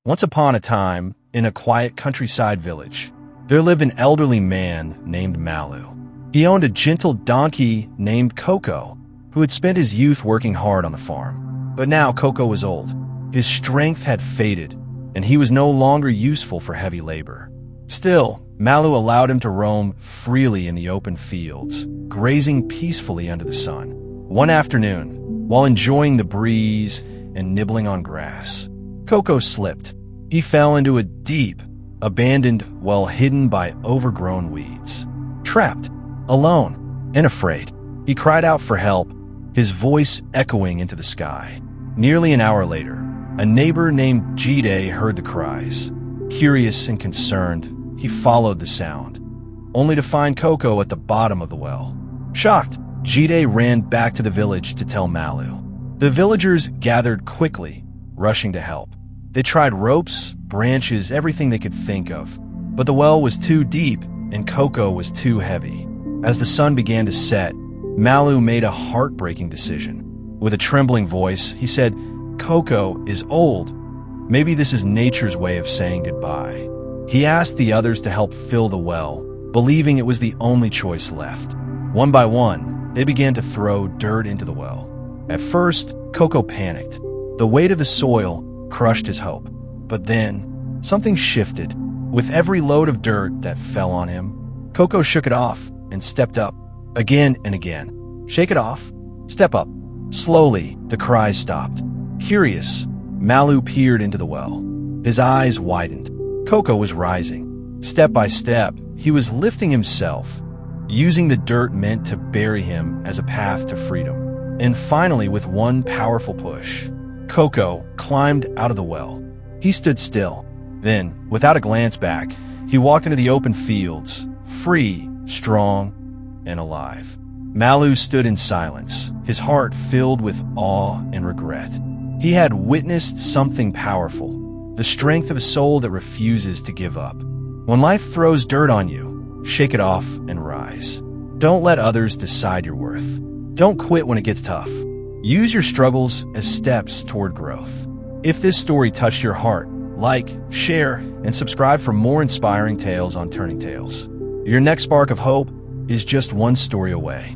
Once upon a time, in a quiet countryside village, there lived an elderly man named Malu. He owned a gentle donkey named Koko, who had spent his youth working hard on the farm. But now Koko was old. His strength had faded, and he was no longer useful for heavy labor. Still, Malu allowed him to roam freely in the open fields, grazing peacefully under the sun. One afternoon, while enjoying the breeze and nibbling on grass, Koko slipped. He fell into a deep, abandoned well hidden by overgrown weeds. Trapped, alone, and afraid, he cried out for help, his voice echoing into the sky. Nearly an hour later, a neighbor named Jide heard the cries. Curious and concerned, he followed the sound, only to find Koko at the bottom of the well. Shocked, Jide ran back to the village to tell Malu. The villagers gathered quickly, rushing to help. They tried ropes, branches, everything they could think of. But the well was too deep and Koko was too heavy. As the sun began to set, Malu made a heartbreaking decision. With a trembling voice, he said, "Koko is old. Maybe this is nature's way of saying goodbye." He asked the others to help fill the well, believing it was the only choice left. One by one, they began to throw dirt into the well. At first, Koko panicked. The weight of the soil crushed his hope. But then, something shifted. With every load of dirt that fell on him, Koko shook it off and stepped up. Again and again. Shake it off. Step up. Slowly, the cries stopped. Curious, Malu peered into the well. His eyes widened. Koko was rising. Step by step, he was lifting himself, using the dirt meant to bury him as a path to freedom. And finally, with one powerful push, Koko climbed out of the well. He stood still. Then, without a glance back, he walked into the open fields, free, strong, and alive. Malu stood in silence, his heart filled with awe and regret. He had witnessed something powerful, the strength of a soul that refuses to give up. When life throws dirt on you, shake it off and rise. Don't let others decide your worth. Don't quit when it gets tough. Use your struggles as steps toward growth. If this story touched your heart, like, share, and subscribe for more inspiring tales on Turning Tales. Your next spark of hope is just one story away.